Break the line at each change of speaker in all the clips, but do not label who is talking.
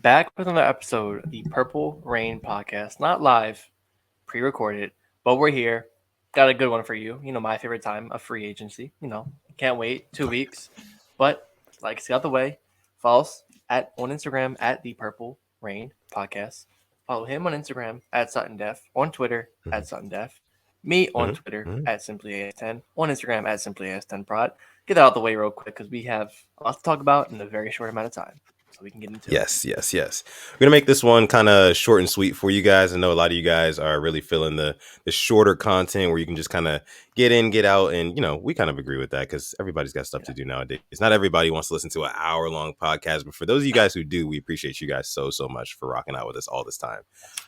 Back with another episode of the Purple Rain podcast. Not live, pre recorded, but we're here. Got a good one for you. You know, my favorite time of free agency. Can't wait. 2 weeks. But, like, it's out the way. Follow us on Instagram at the Purple Rain podcast. Follow him on Instagram at Sutton Def, on Twitter at Sutton Def, me on Twitter at SimplyAS10, on Instagram at SimplyAS10Prod. Get that out the way real quick because we have a lot to talk about in a very short amount of time. So we can get into it.
Yes. We're gonna make this one kind of short and sweet for you guys. I know a lot of you guys are really feeling the shorter content where you can just kind of get in, get out, and we kind of agree with that because everybody's got stuff to do nowadays. Not everybody wants to listen to an hour-long podcast, but for those of you guys who do, we appreciate you guys so much for rocking out with us all this time.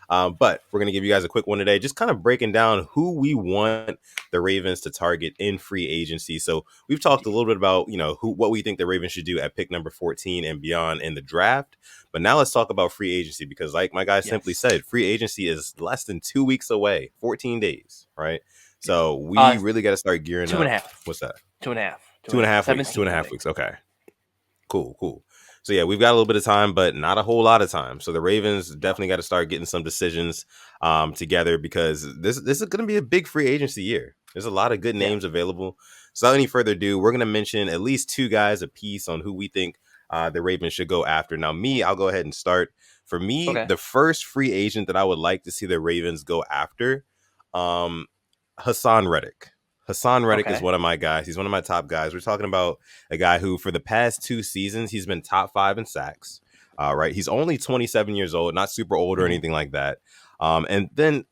But we're gonna give you guys a quick one today, just kind of breaking down who we want the Ravens to target in free agency. So we've talked a little bit about what we think the Ravens should do at pick number 14 and beyond in the draft. But now let's talk about free agency because, like my guy simply said, free agency is less than 2 weeks away, 14 days, right? So we really got to start gearing up.
2.5.
What's that?
2.5.
2.5 weeks. 2.5 weeks. Okay. Cool. So yeah, we've got a little bit of time, but not a whole lot of time. So the Ravens definitely got to start getting some decisions together because this is going to be a big free agency year. There's a lot of good names available. So without any further ado, we're going to mention at least two guys a piece on who we think the Ravens should go after. Now, I'll go ahead and start. For me, the first free agent that I would like to see the Ravens go after, Hassan Reddick. Hassan Reddick is one of my guys. He's one of my top guys. We're talking about a guy who, for the past 2 seasons, he's been top 5 in sacks. Right, he's only 27 years old, not super old or anything like that. And then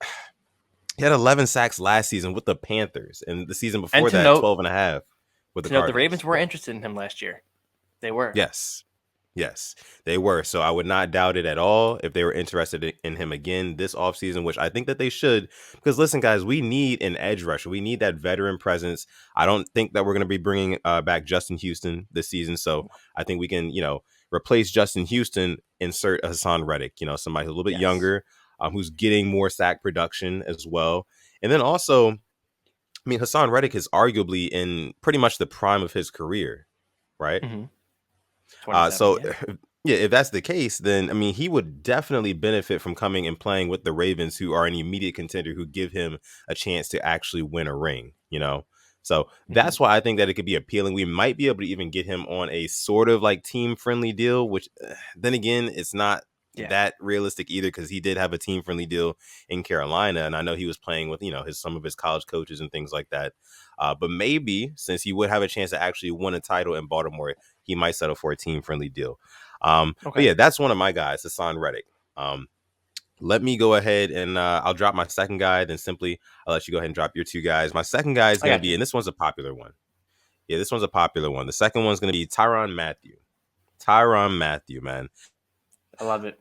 he had 11 sacks last season with the Panthers, and the season before that, 12 and a half with the Cardinals.
The Ravens were interested in him last year. They were.
Yes, they were. So I would not doubt it at all if they were interested in him again this offseason, which I think that they should. Because listen, guys, we need an edge rusher. We need that veteran presence. I don't think that we're going to be bringing back Justin Houston this season. So I think we can, replace Justin Houston, insert Hassan Reddick, somebody who's a little bit younger, who's getting more sack production as well. And then also, Hassan Reddick is arguably in pretty much the prime of his career, right? If that's the case, then he would definitely benefit from coming and playing with the Ravens, who are an immediate contender, who give him a chance to actually win a ring. So that's why I think that it could be appealing. We might be able to even get him on a sort of like team friendly deal, which then again, it's not that realistic either, because he did have a team friendly deal in Carolina, and I know he was playing with some of his college coaches and things like that. But maybe since he would have a chance to actually win a title in Baltimore, he might settle for a team friendly deal. But yeah, that's one of my guys, Hassan Reddick. Let me go ahead and I'll drop my second guy. Then simply I'll let you go ahead and drop your two guys. My second guy is going to be, and this one's a popular one. Yeah, this one's a popular one. The second one's going to be Tyron Matthew. Tyron Matthew, man.
I love it.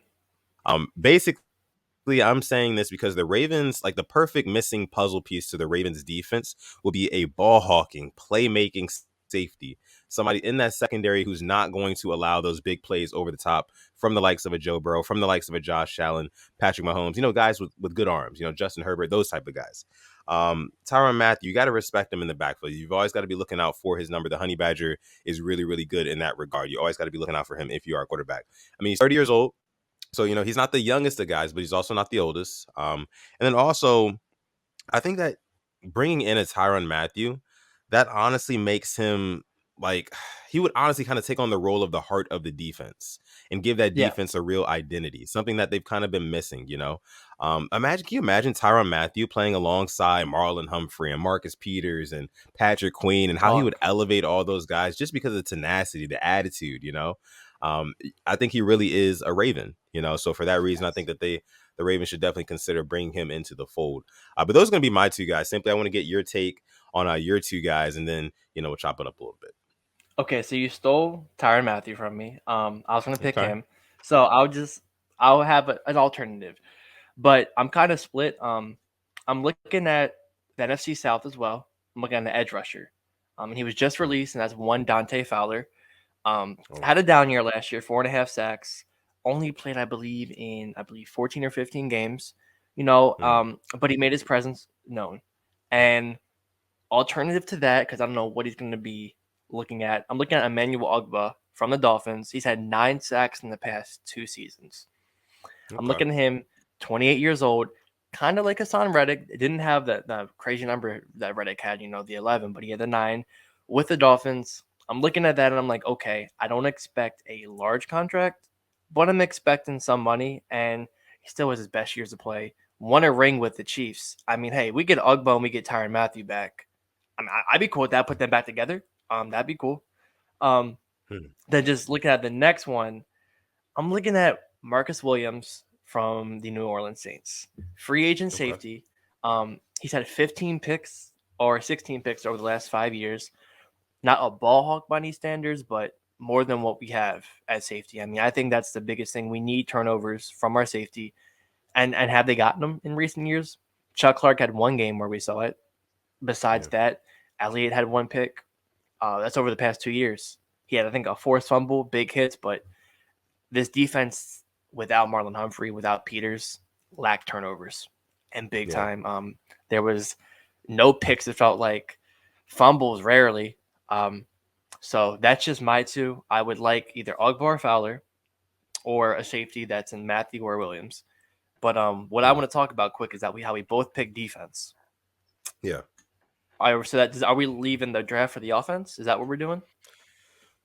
Basically, I'm saying this because the Ravens, like the perfect missing puzzle piece to the Ravens defense will be a ball hawking, playmaking safety. Somebody in that secondary who's not going to allow those big plays over the top from the likes of a Joe Burrow, from the likes of a Josh Allen, Patrick Mahomes, guys with good arms, Justin Herbert, those type of guys. Tyron Matthew, you got to respect him in the backfield. You've always got to be looking out for his number. The Honey Badger is really, really good in that regard. You always got to be looking out for him if you are a quarterback. He's 30 years old. So, he's not the youngest of guys, but he's also not the oldest. And then also, I think that bringing in a Tyron Matthew, that honestly makes him he would honestly kind of take on the role of the heart of the defense and give that defense a real identity, something that they've kind of been missing, Can you imagine Tyron Matthew playing alongside Marlon Humphrey and Marcus Peters and Patrick Queen, and how he would elevate all those guys just because of the tenacity, the attitude, I think he really is a Raven, so for that reason, I think that the Ravens should definitely consider bringing him into the fold. But those are going to be my two guys. Simply, I want to get your take on your two guys, and then, we'll chop it up a little bit.
Okay, so you stole Tyron Matthew from me. I was going to pick him. So I'll have an alternative. But I'm kind of split. I'm looking at the NFC South as well. I'm looking at the edge rusher. And he was just released, and that's one Dante Fowler. Had a down year last year, 4.5 sacks. Only played, I believe 14 or 15 games. But he made his presence known. And alternative to that, because I don't know what he's going to be looking at, I'm looking at Emmanuel Ogbah from the Dolphins. He's had 9 sacks in the past 2 seasons. I'm
Okay.
looking at him, 28 years old, kind of like Hassan Reddick. Didn't have the crazy number that Reddick had, the 11, but he had the 9 with the Dolphins. I'm looking at that and I'm like, okay, I don't expect a large contract, but I'm expecting some money, and he still has his best years to play. Won a ring with the Chiefs. I mean, hey, we get Ugbo and we get Tyron Matthew back. I mean, I'd be cool with that. Put them back together. That'd be cool. Um,
Hmm.
then just looking at the next one, I'm looking at Marcus Williams from the New Orleans Saints, free agent
Okay.
safety. He's had 15 picks or 16 picks over the last 5 years. Not a ball hawk by any standards, but more than what we have at safety. I mean, I think that's the biggest thing. We need turnovers from our safety, and have they gotten them in recent years? Chuck Clark had one game where we saw it. Besides
Yeah.
that, Elliott had one pick. That's over the past 2 years. He had, I think, a forced fumble, big hits, but this defense without Marlon Humphrey, without Peters, lacked turnovers and big
Yeah.
time. There was no picks. It felt like fumbles rarely. So that's just my two. I would like either Ogbar or Fowler or a safety that's in Matthew or Williams. But what I
Hmm.
want to talk about quick is that how we both pick defense.
Yeah.
Are we leaving the draft for the offense? Is that what we're doing?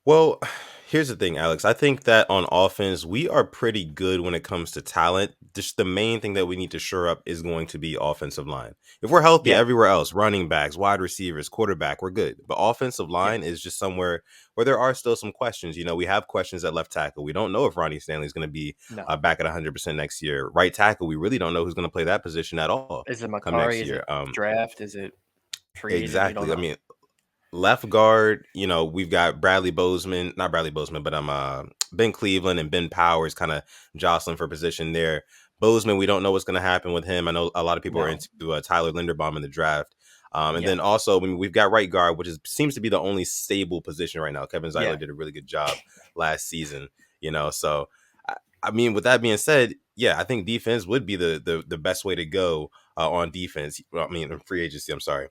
Well, here's the thing, Alex. I think that on offense, we are pretty good when it comes to talent. Just the main thing that we need to shore up is going to be offensive line. If we're healthy
Yeah.
everywhere else, running backs, wide receivers, quarterback, we're good. But offensive line
Yes.
is just somewhere where there are still some questions. We have questions at left tackle. We don't know if Ronnie Stanley is going to be
No.
back at 100% next year. Right tackle, we really don't know who's going to play that position at all
Is it
come next
Makari? Is
year.
it draft? Is it free agent? We don't
Exactly. I
know.
mean, left guard, we've got Bradley Bozeman, not Bradley Bozeman, but Ben Cleveland and Ben Powers kind of jostling for position there. Bozeman, we don't know what's going to happen with him. I know a lot of people are
No.
into Tyler Linderbaum in the draft. And
Yeah.
then also, we've got right guard, which seems to be the only stable position right now. Kevin
Yeah.
Zeiler did a really good job last season, So, I mean, with that being said, yeah, I think defense would be the best way to go on defense. Well, I mean, free agency. I'm sorry,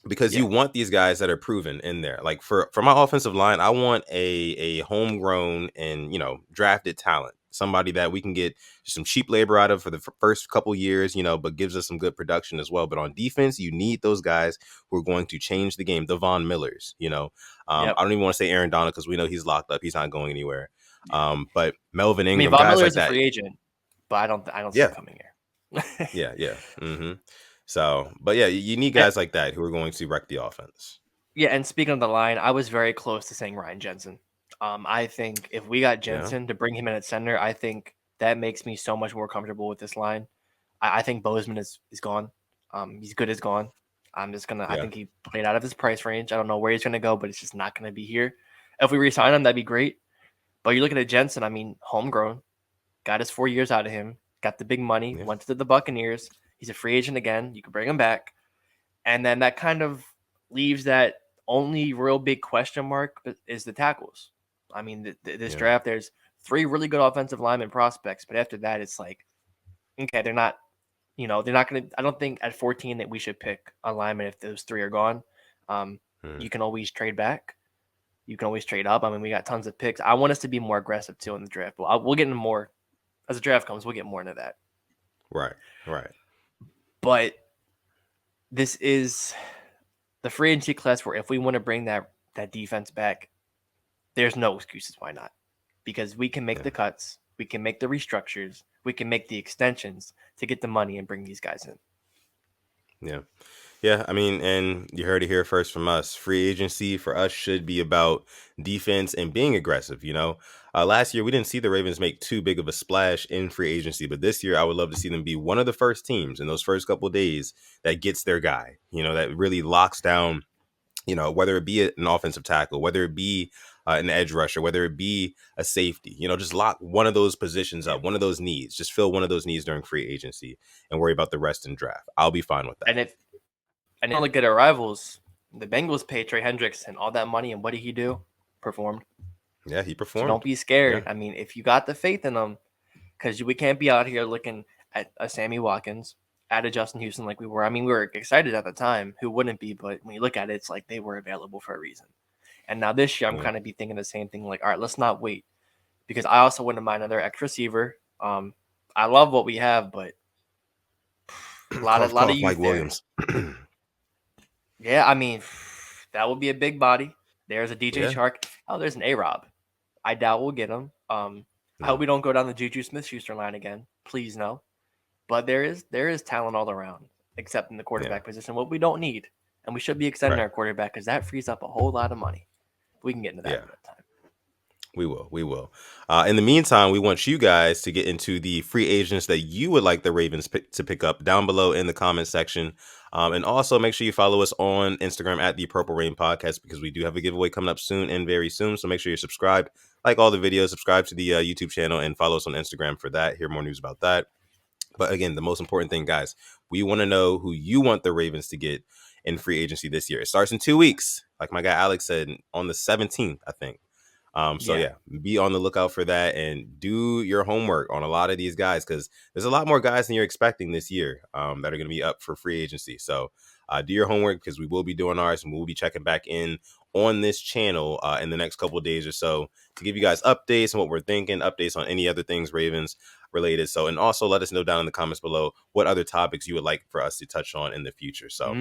because you
Yeah.
want these guys that are proven in there. Like for my offensive line, I want a homegrown and drafted talent, somebody that we can get some cheap labor out of for the first couple years, but gives us some good production as well. But on defense, you need those guys who are going to change the game. The Von Millers,
Yep.
I don't even want to say Aaron Donald because we know he's locked up, he's not going anywhere. But Melvin
I mean,
Ingram,
Von
guys
Miller
like
is a
that.
free agent, but I don't see him
Yeah,
coming here.
yeah. Hmm. So, but yeah, you need
And,
guys like that who are going to wreck the offense.
yeah, and speaking of the line, I was very close to saying Ryan Jensen. I think if we got
Yeah.
Jensen to bring him in at center, I think that makes me so much more comfortable with this line. I think Bozeman is gone. He's good as gone. I
Yeah.
think he played out of his price range. I don't know where he's gonna go, but it's just not gonna be here. If we resign him, that'd be great. But you're looking at Jensen, I mean, homegrown, got his 4 years out of him, got the big money,
Yeah.
went to the Buccaneers. He's a free agent again. You can bring him back. And then that kind of leaves that only real big question mark is the tackles. I mean, this
Yeah.
draft, there's 3 really good offensive lineman prospects, but after that, it's like, okay, they're not going to. I don't think at 14 that we should pick a lineman if those 3 are gone.
Hmm.
You can always trade back. You can always trade up. I mean, we got tons of picks. I want us to be more aggressive too in the draft. But we'll get into more as the draft comes. We'll get more into that.
Right. Right.
But this is the free agency class where if we want to bring that defense back, there's no excuses why not. Because we can make
Yeah.
the cuts, we can make the restructures, we can make the extensions to get the money and bring these guys in.
Yeah. Yeah. I mean, and you heard it here first from us. Free agency for us should be about defense and being aggressive. Last year we didn't see the Ravens make too big of a splash in free agency, but this year I would love to see them be one of the first teams in those first couple of days that gets their guy. That really locks down. Whether it be an offensive tackle, whether it be an edge rusher, whether it be a safety, just lock one of those positions
Yeah.
up, one of those needs, just fill one of those needs during free agency and worry about the rest in draft. I'll be fine with that.
And look at our rivals, the Bengals pay Trey Hendrickson all that money, and what did he do? Performed.
Yeah, he
So don't
performed.
be scared.
Yeah.
I mean, if you got the faith in them, because we can't be out here looking at a Sammy Watkins, at a Justin Houston like we were. I mean, we were excited at the time. Who wouldn't be? But when you look at it, it's like they were available for a reason. And now this year, I'm kind of be thinking the same thing. Like, all right, let's not wait, because I also wouldn't mind another X receiver. I love what we have, but a lot
Cough,
of
cough, Mike
youth there.
Williams.
Yeah, I mean, that would be a big body. There's a DJ
Yeah.
Shark. Oh, there's an A-Rob. I doubt we'll get him. I hope we don't go down the Juju Smith-Schuster line again. Please no. But there is talent all around, except in the quarterback position, what we don't need. And we should be extending our quarterback because that frees up a whole lot of money. We can get into that another time.
We will. In the meantime, we want you guys to get into the free agents that you would like the Ravens to pick up down below in the comment section. And also make sure you follow us on Instagram at the Purple Rain Podcast, because we do have a giveaway coming up soon and very soon. So make sure you're subscribed, like all the videos, subscribe to the YouTube channel, and follow us on Instagram for that. Hear more news about that. But again, the most important thing, guys, we want to know who you want the Ravens to get in free agency this year. It starts in 2 weeks, like my guy Alex said, on the 17th, I think. So yeah, be on the lookout for that and do your homework on a lot of these guys, because there's a lot more guys than you're expecting this year that are going to be up for free agency. So do your homework, because we will be doing ours, and we'll be checking back in on this channel in the next couple of days or so to give you guys updates on what we're thinking, updates on any other things Ravens related. So, and also let us know down in the comments below what other topics you would like for us to touch on in the future. So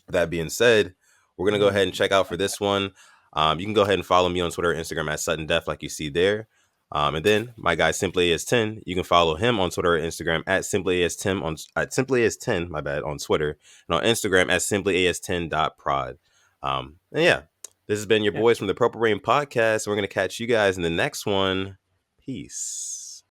that being said, we're going to go ahead and check out for this one. You can go ahead and follow me on Twitter and Instagram at Sutton Def, like you see there. And then my guy Simply As10, you can follow him on Twitter and Instagram at Simply As10 at Simply As10, my bad, on Twitter, and on Instagram at simplyas10.prod. And yeah, this has been your boys from the Purple Rain Podcast. We're gonna catch you guys in the next one. Peace.